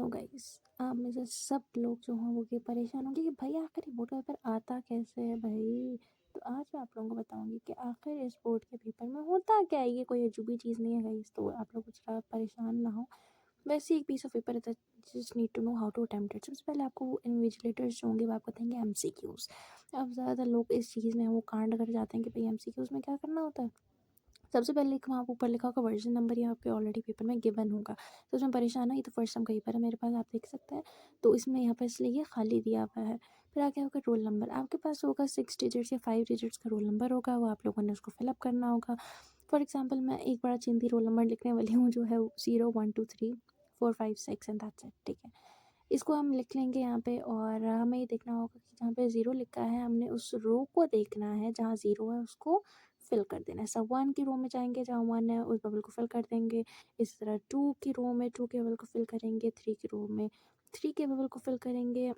तो गाइस आप में से सब लोग जो हैं वो ये परेशान होंगे कि भाई आखिर ये बोर्ड का पेपर आता कैसे है भाई। तो आज मैं आप लोगों को बताऊंगी कि आखिर इस बोर्ड के पेपर में होता क्या है। ये कोई अजूबी चीज़ नहीं है गाइस, तो आप लोग कुछ परेशान ना हो। वैसे एक पीस ऑफ पेपर है, just need to know how to attempt it. सबसे पहले आपको इन्विजिलेटर्स जो होंगे वो आपको देंगे एमसीक्यूज। अब ज़्यादातर लोग इस चीज़ में वो कांड कर जाते हैं कि भाई एमसीक्यूज में क्या करना होता है। सबसे पहले एक वहाँ ऊपर लिखा होगा वर्जन नंबर, या आपके ऑलरेडी पेपर में गिवन होगा। तो उसमें परेशान है, ये तो फर्स्ट टाइम का पेपर है मेरे पास, आप देख सकते हैं। तो इसमें यहाँ पर इसलिए ये खाली दिया हुआ है। फिर आगे होगा रोल नंबर, आपके पास होगा 6 डिजिट्स या 5 डिजिट्स का रोल नंबर होगा, वो आप लोगों ने उसको फिलअप करना होगा। फॉर एग्जाम्पल मैं एक बड़ा चिंदी रोल नंबर लिखने वाली हूँ, जो है 0 1 2 3 4 5 6 एंड दैट्स इट, ठीक है। इसको हम लिख लेंगे यहाँ पे, और हमें ये देखना होगा कि जहाँ पे ज़ीरो लिखा है हमने उस रो को देखना है, जहाँ ज़ीरो है उसको फिल कर देना है। सब वन की रो में जाएंगे, जहाँ वन है उस बबल को फिल कर देंगे। इसी तरह टू की रो में टू के बबल को फिल करेंगे, थ्री की रो में थ्री के बबल को फिल करेंगे,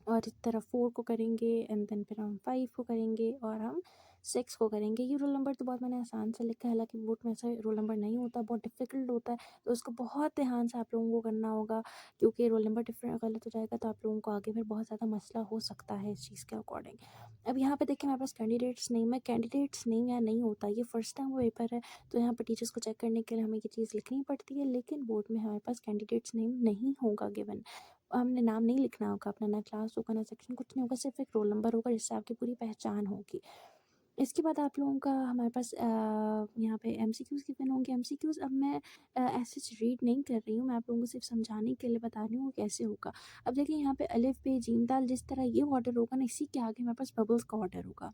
और इस तरह 4 को करेंगे, एंड देन फिर हम 5 को करेंगे, और हम 6 को करेंगे। ये रोल नंबर तो बहुत मैंने आसान से लिखा है, हालांकि बोर्ड में ऐसा रोल नंबर नहीं होता, बहुत डिफिकल्ट होता है। तो उसको बहुत ध्यान से आप लोगों को करना होगा, क्योंकि रोल नंबर डिफरेंट गलत हो जाएगा तो आप लोगों को आगे फिर बहुत ज़्यादा मसला हो सकता है इस चीज़ के अकॉर्डिंग। अब यहाँ पे देखिए मेरे पास कैंडिडेट्स नेम है। कैंडिडेट्स नेम यहाँ नहीं होता, ये फर्स्ट टाइम पेपर है, तो यहाँ पर टीचर्स को चेक करने के लिए हमें ये चीज़ लिखनी पड़ती है, लेकिन बोर्ड में हमारे पास कैंडिडेट्स नेम नहीं होगा गिवन। हमने नाम नहीं लिखना होगा अपना, ना क्लास होगा ना सेक्शन, कुछ नहीं होगा, सिर्फ एक रोल नंबर होगा जिससे आपकी पूरी पहचान होगी। इसके बाद आप लोगों का हमारे पास यहाँ पे एमसीक्यूज़ गिवन होंगे। एमसीक्यूज़ अब मैं ऐसे रीड नहीं कर रही हूँ, मैं आप लोगों को सिर्फ समझाने के लिए बता रही हूँ वो कैसे होगा। अब देखिए यहाँ पे अलिफ बे जीम दाल, जिस तरह ये ऑर्डर होगा ना, इसी के आगे हमारे पास बबल्स का ऑर्डर होगा,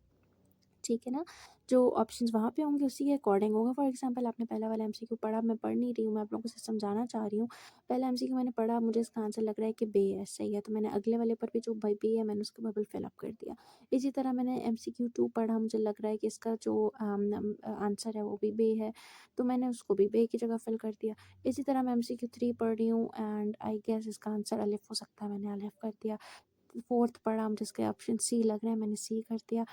ठीक है ना। जो ऑप्शंस वहाँ पे होंगे उसी के अकॉर्डिंग होगा। फॉर एग्जांपल आपने पहला वाला एमसीक्यू पढ़ा, मैं पढ़ नहीं रही हूँ, मैं आप लोगों को सिर्फ समझाना चाह रही हूँ। पहला एमसीक्यू मैंने पढ़ा, मुझे इसका आंसर लग रहा है कि बे है, सही है, तो मैंने अगले वाले पर भी जो भाई बे है मैंने उसका बबल फिल अप कर दिया। इसी तरह मैंने एमसीक्यू 2 पढ़ा, मुझे लग रहा है कि इसका जो आंसर है वो भी बे है, तो मैंने उसको भी बे की जगह फिल कर दिया। इसी तरह मैं एमसीक्यू 3 पढ़ रही हूँ, एंड आई गेस इसका आंसर अलिफ हो सकता है, मैंने अलिफ कर दिया। फोर्थ पढ़ा, मुझे इसका ऑप्शन सी लग रहा है, मैंने सी कर दिया।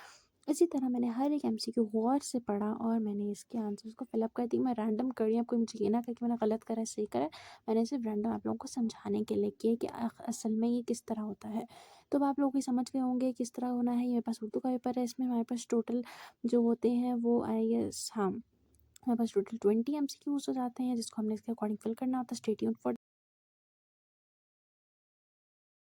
इसी तरह मैंने हर एक एमसीक्यू गौर से पढ़ा और मैंने इसके आंसर्स को फिलअप कर दी। मैं रैंडम कर रही हूँ, कोई मुझे ये ना कहे कि मैंने गलत करा है सही करा है। मैंने सिर्फ रैंडम आप लोगों को समझाने के लिए किया कि असल में ये किस तरह होता है। तो अब आप लोग भी समझ गए होंगे किस तरह होना है। ये मेरे पास उर्दू का पेपर है, इसमें हमारे पास टोटल जो होते हैं वो आई गेस, हाँ, हमारे पास टोटल 20 एमसीक्यूज हो जाते हैं, जिसको हमने इसके अकॉर्डिंग फिल करना होता है। Stay tuned for